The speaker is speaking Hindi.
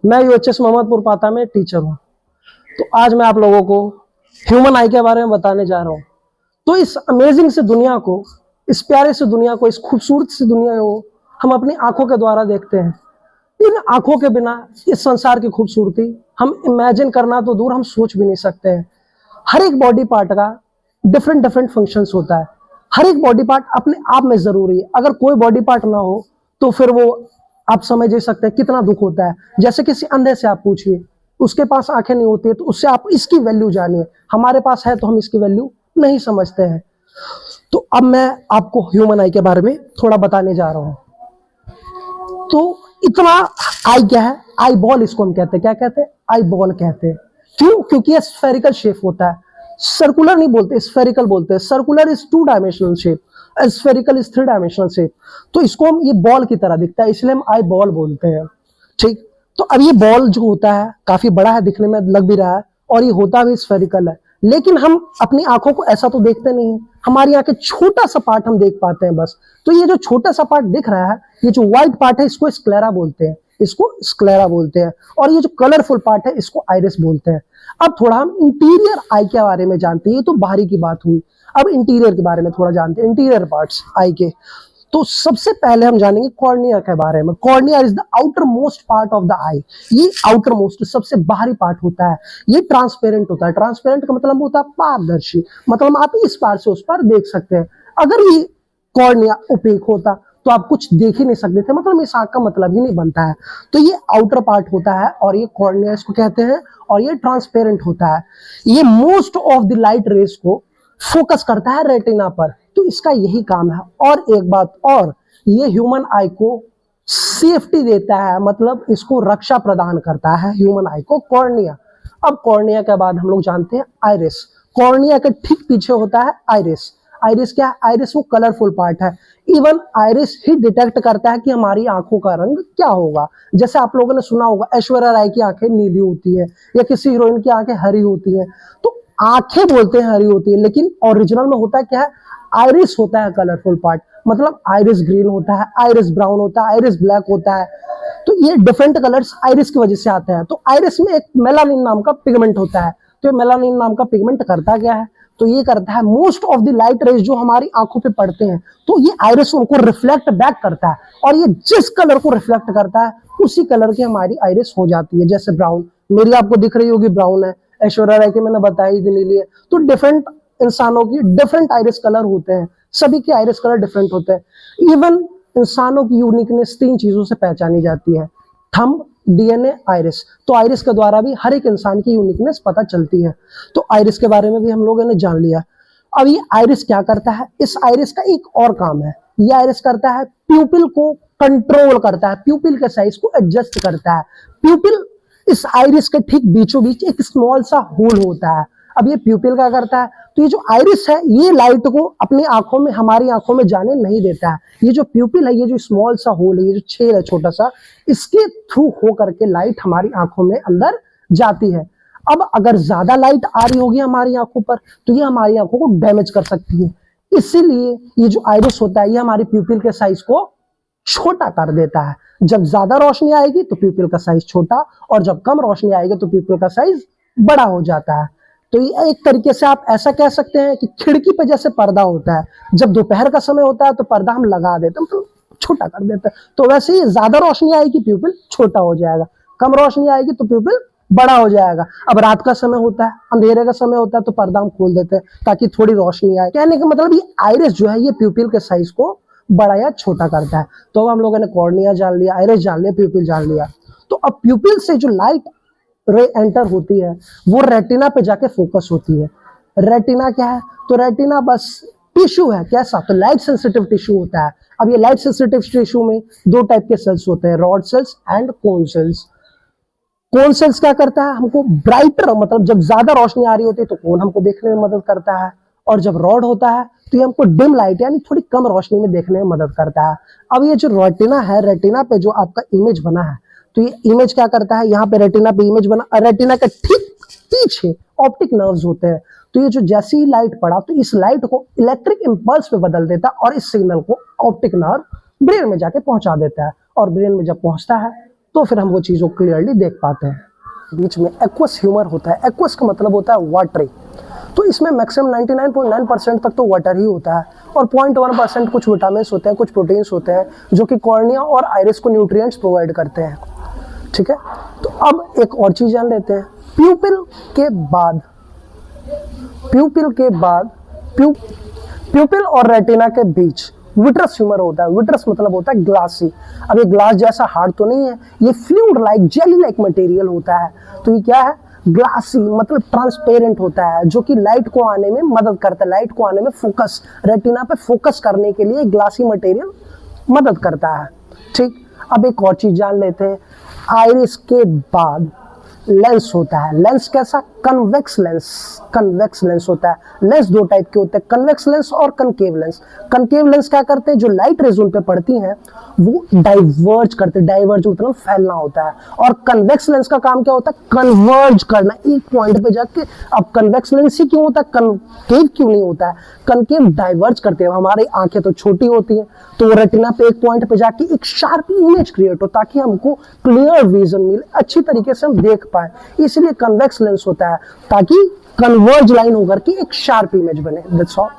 मैं यूएचएस मोहम्मदपुर पाता में टीचर हूँ। तो आज मैं आप लोगों को ह्यूमन आई के बारे में बताने जा रहा हूँ। तो इस अमेजिंग से दुनिया को, इस प्यारे से दुनिया को, इस खूबसूरत सी दुनिया को हम अपनी आंखों के द्वारा देखते हैं। इन आंखों के बिना इस संसार की खूबसूरती हम इमेजिन करना तो दूर, हम सोच भी नहीं सकते हैं। हर एक बॉडी पार्ट का डिफरेंट डिफरेंट फंक्शंस होता है। हर एक बॉडी पार्ट अपने आप में जरूरी है। अगर कोई बॉडी पार्ट ना हो तो फिर वो, आप समझ ही सकते हैं कितना दुख होता है। जैसे किसी अंधे से आप पूछिए, उसके पास आंखें नहीं होती है तो उससे आप इसकी वैल्यू जानिए। हमारे पास है तो हम इसकी वैल्यू नहीं समझते हैं। तो अब मैं आपको ह्यूमन आई के बारे में थोड़ा बताने जा रहा हूं। तो इतना आई क्या है? आई बॉल इसको हम कहते हैं। क्या कहते हैं? आई बॉल कहते हैं। क्यों? क्योंकि ये स्फेरिकल शेप होता है। सर्कुलर नहीं बोलते, स्फेरिकल बोलते हैं। Circular is 2 dimensional shape, spherical is 3 dimensional shape. तो इसको हम, ये बॉल की तरह दिखता है, इसलिए हम आई बॉल बोलते हैं। ठीक। तो अब ये बॉल जो होता है काफी बड़ा है, दिखने में लग भी रहा है, और ये होता भी स्फेरिकल है। लेकिन हम अपनी आंखों को ऐसा तो देखते नहीं है। हमारी आंखें छोटा सा पार्ट हम देख पाते हैं बस। तो ये जो छोटा सा पार्ट दिख रहा है, ये जो व्हाइट पार्ट है, इसको स्क्लेरा बोलते हैं। इसको स्क्लेरा बोलते हैं। और ये जो कलरफुल पार्ट है, इसको आइरिस बोलते हैं। अब थोड़ा हम इंटीरियर आई के बारे में जानते हैं। ये तो बाहरी की बात हुई। अब इंटीरियर के बारे में थोड़ा जानते हैं, इंटीरियर पार्ट्स आई के। तो सबसे पहले हम जानेंगे कॉर्निया के बारे में। Cornea is the outermost part of the eye. ये आउटर मोस्ट, सबसे बाहरी पार्ट होता है। ये ट्रांसपेरेंट होता है। ट्रांसपेरेंट का मतलब होता है पारदर्शी, मतलब आप इस पार से उस पार देख सकते हैं। अगर ये कॉर्निया ओपेक होता तो आप कुछ देख ही नहीं सकते थे, मतलब इस आंख का मतलब ही नहीं बनता है। तो ये आउटर पार्ट होता है और ये कॉर्निया इसको कहते हैं, और ये ट्रांसपेरेंट होता है। ये most of the light rays को फोकस करता है रेटिना पर, तो इसका यही काम है। और एक बात और, ये ह्यूमन आई को सेफ्टी देता है, मतलब इसको रक्षा प्रदान करता है ह्यूमन आई को कॉर्निया। अब कॉर्निया के बाद हम लोग जानते हैं आइरिस। कॉर्निया के ठीक पीछे होता है आइरिस। आइरिस क्या है? आइरिस वो कलरफुल पार्ट है। इवन आइरिस ही डिटेक्ट करता है कि हमारी आंखों का रंग क्या होगा। जैसे आप लोगों ने सुना होगा, ऐश्वर्या राय की आंखें नीली होती है, या किसी हीरोइन की आंखें हरी होती हैं। तो आंखें बोलते हैं हरी होती है, लेकिन ओरिजिनल में होता क्या है? आइरिस होता है कलरफुल पार्ट। मतलब आइरिस ग्रीन होता है, आइरिस ब्राउन होता है, आइरिस ब्लैक होता है। तो ये डिफरेंट कलर्स आइरिस की वजह से आते हैं। तो आइरिस में एक मेलानिन नाम का पिगमेंट होता है। तो ये मेलानिन नाम का पिगमेंट करता क्या है? तो ये करता है most of the light rays जो हमारी आंखों पे पड़ते हैं, तो ये आइरिस उनको रिफ्लेक्ट बैक करता है, और ये जिस कलर को रिफ्लेक्ट करता है उसी कलर की हमारी आइरिस हो जाती है। जैसे ब्राउन, मेरी आपको दिख रही होगी ब्राउन है, ऐश्वर्या राय की मैंने बताई थी नीली है। तो डिफरेंट इंसानों की डिफरेंट आइरिस कलर होते हैं, सभी के आइरिस कलर डिफरेंट होते हैं। इवन इंसानों की यूनिकनेस 3 चीजों से पहचानी जाती है, थंब, डीएनए, आइरिस। तो आइरिस के द्वारा भी हर एक इंसान की यूनिकनेस पता चलती है। तो आइरिस के बारे में भी हम लोगों ने जान लिया। अब ये आइरिस क्या करता है? इस आइरिस का एक और काम है। ये आइरिस करता है, प्यूपिल को कंट्रोल करता है, प्यूपिल के साइज को एडजस्ट करता है। प्यूपिल, इस आइरिस के ठीक बीचों बीच एक स्मॉल सा होल होता है। अब ये प्यूपिल क्या करता है? तो ये जो आइरिस है, ये लाइट को अपनी आंखों में, हमारी आंखों में जाने नहीं देता है। ये जो प्यूपिल है, ये जो स्मॉल सा होल है, ये जो छेद है छोटा सा, इसके थ्रू हो करके लाइट हमारी आंखों में अंदर जाती है। अब अगर ज्यादा लाइट आ रही होगी हमारी आंखों पर, तो ये हमारी आंखों को डैमेज कर सकती है। इसीलिए ये जो आइरिस होता है, ये हमारी प्यूपिल के साइज को छोटा कर देता है। जब ज्यादा रोशनी आएगी तो प्यूपिल का साइज छोटा, और जब कम रोशनी आएगी तो प्यूपिल का साइज बड़ा हो जाता है। तो ये एक तरीके से आप ऐसा कह सकते हैं कि खिड़की पे जैसे पर्दा होता है, जब दोपहर का समय होता है तो पर्दा हम लगा देते हैं, तो छोटा कर देते हैं। तो वैसे ही ज्यादा रोशनी आएगी प्यूपिल छोटा हो जाएगा, कम रोशनी आएगी तो प्यूपिल बड़ा हो जाएगा। अब रात का समय होता है, अंधेरे का समय होता है, तो पर्दा हम खोल देते हैं ताकि थोड़ी रोशनी आए। कहने का मतलब ये आइरिस जो है, ये प्यूपिल के साइज को बड़ा या छोटा करता है। तो अब हम लोगों ने कॉर्निया जान लिया, आइरिस जान लिया, प्यूपिल जान लिया। तो अब प्यूपिल से जो लाइट रे एंटर होती है, वो रेटिना पे जाके फोकस होती है। रेटिना क्या है? तो रेटिना बस टिश्यू है। कैसा? तो लाइट सेंसिटिव टिश्यू होता है। अब ये लाइट सेंसिटिव टिश्यू में 2 टाइप के सेल्स होते हैं, rod sales and cone cells. Cone cells क्या करता है? हमको ब्राइटर, मतलब जब ज्यादा रोशनी आ रही होती है तो कोन हमको देखने में मदद करता है, और जब रॉड होता है तो ये हमको डिम लाइट यानी थोड़ी कम रोशनी में देखने में मदद करता है। अब ये जो रेटिना है, रेटिना पे जो आपका इमेज बना है, तो ये इमेज क्या करता है? यहाँ पे रेटिना पे इमेज बना, रेटिना के ठीक पीछे ऑप्टिक नर्व्स होते हैं। तो ये जो जैसी ही लाइट पड़ा, तो इस लाइट को इलेक्ट्रिक इंपल्स पे बदल देता है, और इस सिग्नल को ऑप्टिक नर्व ब्रेन में जाके पहुंचा देता है। और ब्रेन में जब पहुंचता है तो फिर हम वो चीज़ों को क्लियरली देख पाते हैं। बीच में एक्वस ह्यूमर होता है। एक्वस का मतलब होता है वाटरी। तो इसमें मैक्सिमम 99.9% तक तो वाटर ही होता है और 0.1% कुछ विटामिन होते हैं, कुछ प्रोटीन्स होते हैं जो कि कॉर्निया और आइरिस को न्यूट्रिएंट्स प्रोवाइड करते हैं। ठीक है, तो अब एक और चीज़ जान लेते हैं। प्यूपिल और रेटिना के बीच विट्रस ह्यूमर होता है। विट्रस मतलब होता है ग्लासी। अब ये ग्लास जैसा हार्ड तो नहीं है, ये fluid like jelly like material होता है। तो ये क्या है, ग्लासी मतलब ट्रांसपेरेंट होता है, जो कि लाइट को आने में मदद करता है, लाइट को आने में फोकस, रेटिना पे फोकस करने के लिए ग्लासी मटेरियल मदद करता है। ठीक, अब एक और चीज जान लेते हैं। आइरिस के बाद लेंस होता है। लेंस कैसा, कन्वेक्स लेंस होता है। लेंस दो टाइप के होते हैं, कन्वेक्स लेंस और कनकेव लेंस। कनकेव लेंस क्या करते हैं, जो लाइट रेज उन पे पड़ती हैं वो डाइवर्ज करते हैं। डाइवर्ज मतलब फैलना होता है। और कन्वेक्स लेंस का काम क्या होता है, कन्वर्ज करना, एक पॉइंट पे जाके। अब कन्वेक्स लेंस ही क्यों होता है, कनकेव क्यों नहीं होता है, कनकेव डाइवर्ज करते हैं। हमारी आंखें तो छोटी होती हैं, तो रेटिना पे एक पॉइंट पे जाके एक शार्प इमेज क्रिएट हो, ताकि हमको क्लियर विजन मिले, अच्छी तरीके से हम देख पाए। इसलिए कन्वेक्स लेंस होता है, ताकि कन्वर्ज लाइन होकर के एक शार्प इमेज बने। That's all.